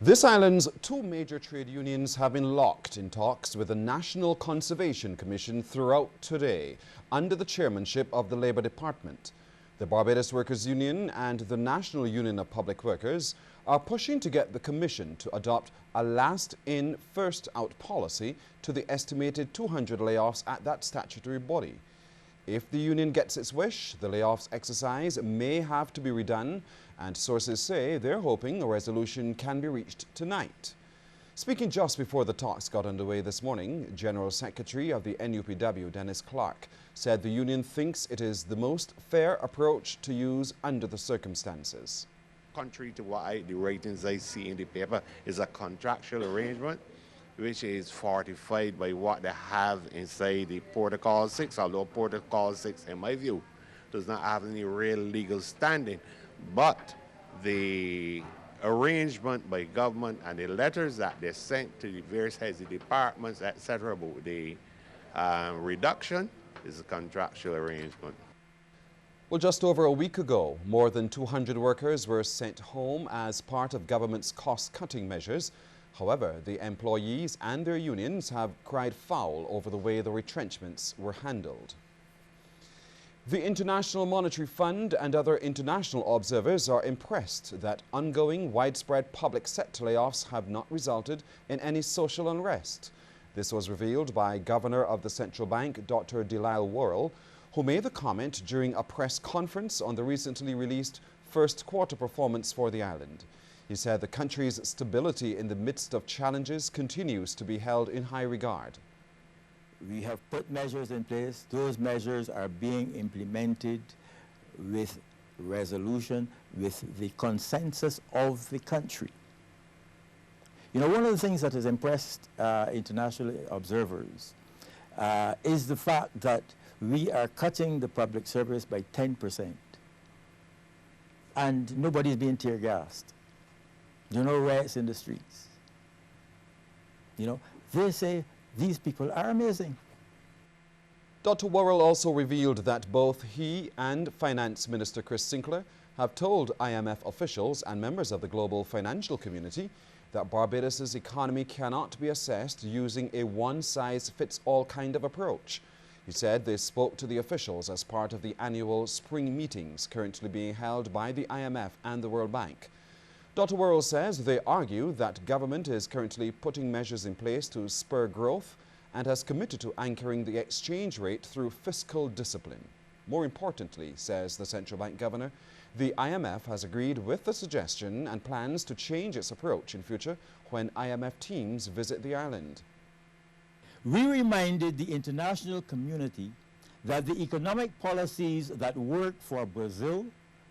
This island's two major trade unions have been locked in talks with the National Conservation Commission throughout today, under the chairmanship of the Labour Department. The Barbados Workers' Union and the National Union of Public Workers are pushing to get the Commission to adopt a last-in, first-out policy to the estimated 200 layoffs at that statutory body. If the union gets its wish, the layoffs exercise may have to be redone, and sources say they're hoping a resolution can be reached tonight. Speaking just before the talks got underway this morning, General Secretary of the NUPW, Dennis Clark, said the union thinks it is the most fair approach to use under the circumstances. Contrary to the ratings I see in the paper, is a contractual arrangement which is fortified by what they have inside the Protocol 6, although Protocol 6, in my view, does not have any real legal standing. But the arrangement by government and the letters that they sent to the various heads of departments, etc., about the reduction is a contractual arrangement. Well, just over a week ago, more than 200 workers were sent home as part of government's cost-cutting measures. However, the employees and their unions have cried foul over the way the retrenchments were handled. The International Monetary Fund and other international observers are impressed that ongoing widespread public sector layoffs have not resulted in any social unrest. This was revealed by Governor of the Central Bank, Dr. Delisle Worrell, who made the comment during a press conference on the recently released first quarter performance for the island. He said the country's stability in the midst of challenges continues to be held in high regard. We have put measures in place. Those measures are being implemented with resolution, with the consensus of the country. You know, one of the things that has impressed international observers is the fact that we are cutting the public service by 10%. And nobody's being tear-gassed. There are no riots in the streets. You know, they say these people are amazing. Dr. Worrell also revealed that both he and Finance Minister Chris Sinclair have told IMF officials and members of the global financial community that Barbados' economy cannot be assessed using a one-size-fits-all kind of approach. He said they spoke to the officials as part of the annual spring meetings currently being held by the IMF and the World Bank. Dr. Worrell says they argue that government is currently putting measures in place to spur growth and has committed to anchoring the exchange rate through fiscal discipline. More importantly, says the central bank governor, the IMF has agreed with the suggestion and plans to change its approach in future when IMF teams visit the island. We reminded the international community that the economic policies that work for Brazil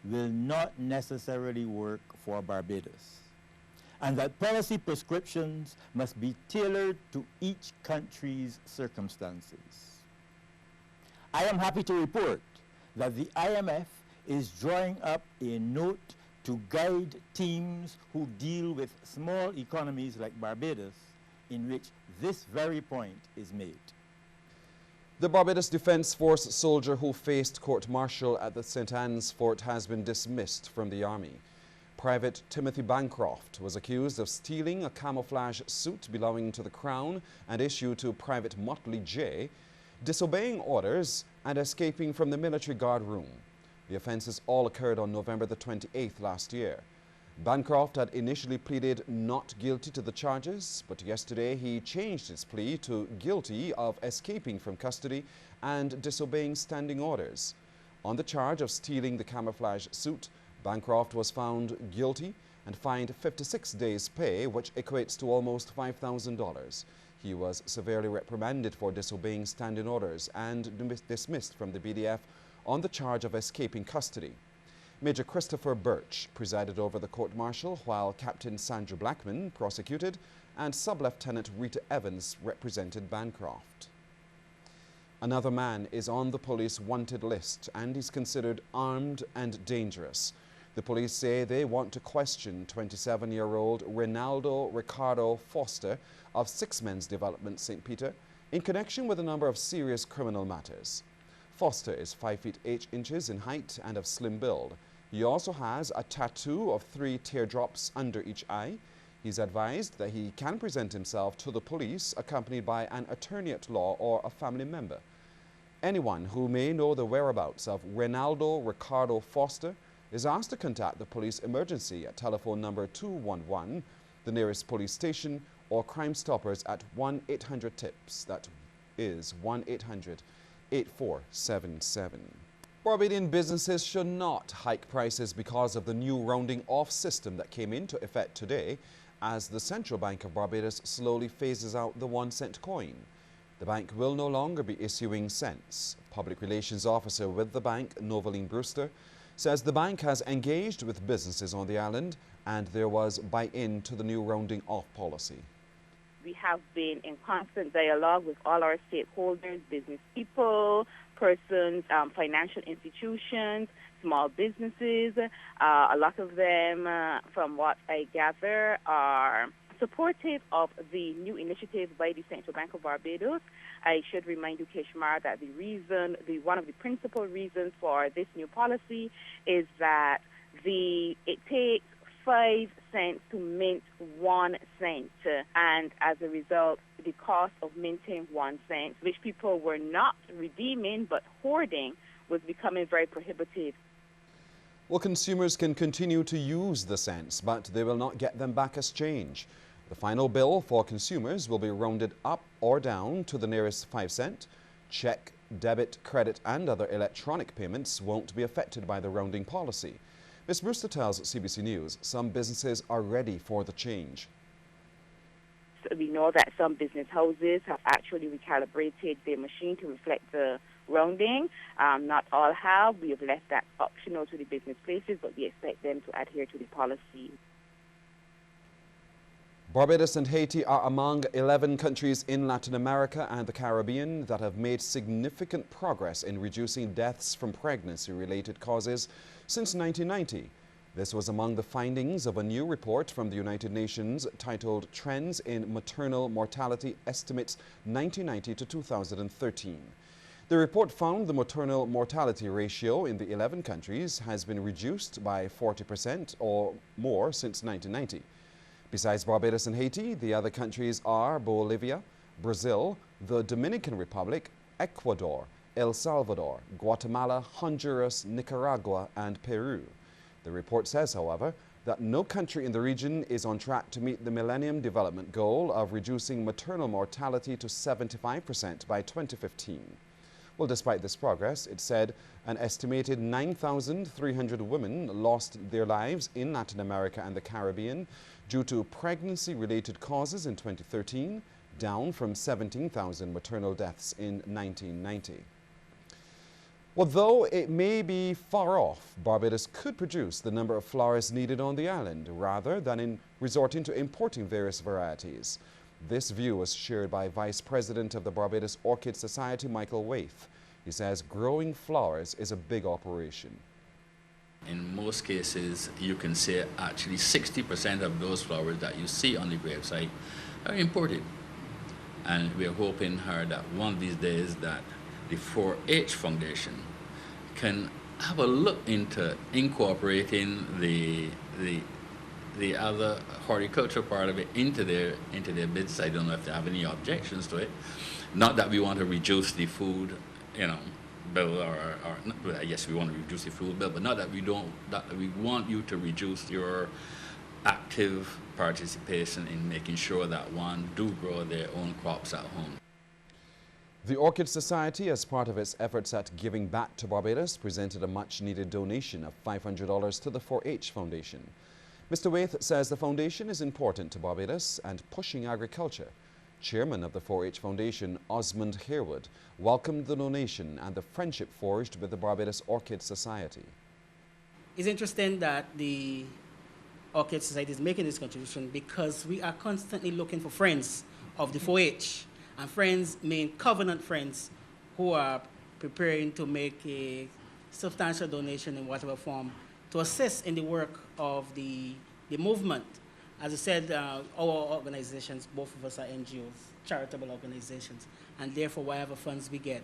will not necessarily work for Barbados, and that policy prescriptions must be tailored to each country's circumstances. I am happy to report that the IMF is drawing up a note to guide teams who deal with small economies like Barbados, in which this very point is made. The Barbados Defence Force soldier who faced court-martial at the St. Anne's Fort has been dismissed from the Army. Private Timothy Bancroft was accused of stealing a camouflage suit belonging to the Crown and issued to Private Motley J, disobeying orders and escaping from the military guard room. The offences all occurred on November the 28th last year. Bancroft had initially pleaded not guilty to the charges, but yesterday he changed his plea to guilty of escaping from custody and disobeying standing orders. On the charge of stealing the camouflage suit, Bancroft was found guilty and fined 56 days' pay, which equates to almost $5,000. He was severely reprimanded for disobeying standing orders and dismissed from the BDF on the charge of escaping custody. Major Christopher Birch presided over the court-martial, while Captain Sandra Blackman prosecuted and Sub-Lieutenant Rita Evans represented Bancroft. Another man is on the police wanted list and is considered armed and dangerous. The police say they want to question 27-year-old Ronaldo Ricardo Foster of Six Men's Development, St. Peter, in connection with a number of serious criminal matters. Foster is 5 feet 8 inches in height and of slim build. He also has a tattoo of 3 teardrops under each eye. He's advised that he can present himself to the police accompanied by an attorney at law or a family member. Anyone who may know the whereabouts of Reynaldo Ricardo Foster is asked to contact the police emergency at telephone number 211, the nearest police station, or Crime Stoppers at 1-800-TIPS. That is 1-800-8477. Barbadian businesses should not hike prices because of the new rounding off system that came into effect today, as the Central Bank of Barbados slowly phases out the 1-cent coin. The bank will no longer be issuing cents. Public Relations Officer with the bank, Novaline Brewster, says the bank has engaged with businesses on the island and there was buy-in to the new rounding off policy. We have been in constant dialogue with all our stakeholders, business people, persons, financial institutions, small businesses. A lot of them, from what I gather, are supportive of the new initiative by the Central Bank of Barbados. I should remind you, Keshmar, that one of the principal reasons for this new policy is that it takes 5 cents to mint 1 cent, and as a result, the cost of minting 1 cent, which people were not redeeming but hoarding, was becoming very prohibitive. Well, consumers can continue to use the cents, but they will not get them back as change. The final bill for consumers will be rounded up or down to the nearest 5 cent. Check, debit, credit, and other electronic payments won't be affected by the rounding policy. Ms. Brewster tells CBC News some businesses are ready for the change. We know that some business houses have actually recalibrated their machine to reflect the rounding. Not all have. We have left that optional to the business places, but we expect them to adhere to the policy. Barbados and Haiti are among 11 countries in Latin America and the Caribbean that have made significant progress in reducing deaths from pregnancy-related causes since 1990. This was among the findings of a new report from the United Nations titled Trends in Maternal Mortality Estimates 1990 to 2013. The report found the maternal mortality ratio in the 11 countries has been reduced by 40% or more since 1990. Besides Barbados and Haiti, the other countries are Bolivia, Brazil, the Dominican Republic, Ecuador, El Salvador, Guatemala, Honduras, Nicaragua, and Peru. The report says, however, that no country in the region is on track to meet the Millennium Development Goal of reducing maternal mortality to 75% by 2015. Well, despite this progress, it said an estimated 9,300 women lost their lives in Latin America and the Caribbean due to pregnancy-related causes in 2013, down from 17,000 maternal deaths in 1990. Well, though it may be far off, Barbados could produce the number of flowers needed on the island rather than in resorting to importing various varieties. This view was shared by Vice President of the Barbados Orchid Society, Michael Waith. He says growing flowers is a big operation. In most cases, you can say actually 60% of those flowers that you see on the gravesite are imported. And we're hoping that one of these days that the 4-H Foundation can have a look into incorporating the other horticulture part of it into their bids. I don't know if they have any objections to it. Not that we want to reduce the food, bill, or yes, we want to reduce the food bill, but not that we want you to reduce your active participation in making sure that one do grow their own crops at home. The Orchid Society, as part of its efforts at giving back to Barbados, presented a much-needed donation of $500 to the 4-H Foundation. Mr. Waith says the foundation is important to Barbados and pushing agriculture. Chairman of the 4-H Foundation, Osmond Harewood, welcomed the donation and the friendship forged with the Barbados Orchid Society. It's interesting that the Orchid Society is making this contribution because we are constantly looking for friends of the 4-H, and friends mean covenant friends who are preparing to make a substantial donation in whatever form to assist in the work of the movement. As I said, our organizations, both of us are NGOs, charitable organizations, and therefore whatever funds we get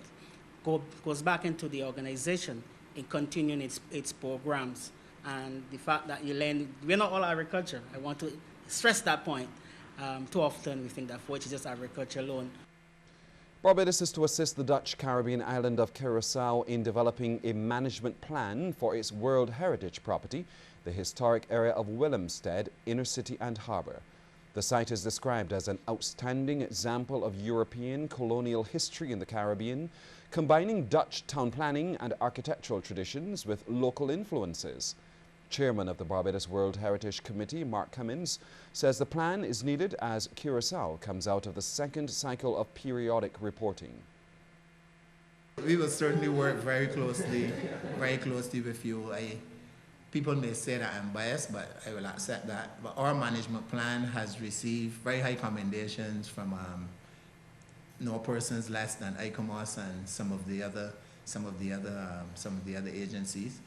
goes back into the organization in continuing its programs. And the fact that you learn, we're not all agriculture. I want to stress that point. Too often we think that 4-H is just agriculture alone. Barbados is to assist the Dutch Caribbean island of Curacao in developing a management plan for its World Heritage property, the historic area of Willemstad, inner city and harbour. The site is described as an outstanding example of European colonial history in the Caribbean, combining Dutch town planning and architectural traditions with local influences. Chairman of the Barbados World Heritage Committee, Mark Cummins, says the plan is needed as Curacao comes out of the second cycle of periodic reporting. We will certainly work very closely with you. People may say that I'm biased, but I will accept that. But our management plan has received very high commendations from no persons less than ICOMOS and some of the other agencies.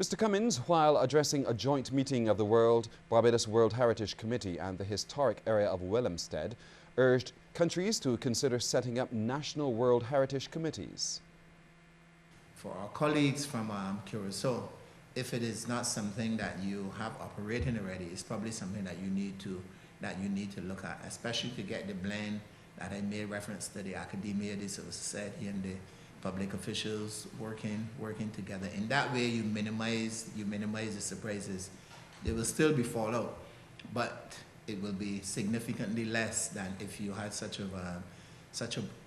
Mr. Cummins, while addressing a joint meeting of the Barbados World Heritage Committee and the historic area of Willemstad, urged countries to consider setting up national World Heritage committees. For our colleagues from Curacao, if it is not something that you have operating already, it's probably something that you need to look at, especially to get the blend that I made reference to, the academia, the civil society, and the public officials working together. In that way, you minimize the surprises. There will still be fallout, but it will be significantly less than if you had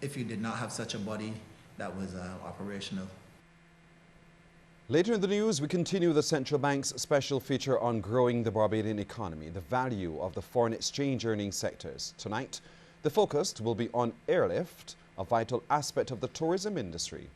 if you did not have such a body that was operational. Later in the news, we continue the Central Bank's special feature on growing the Barbadian economy, the value of the foreign exchange earning sectors. Tonight, the focus will be on airlift, a vital aspect of the tourism industry.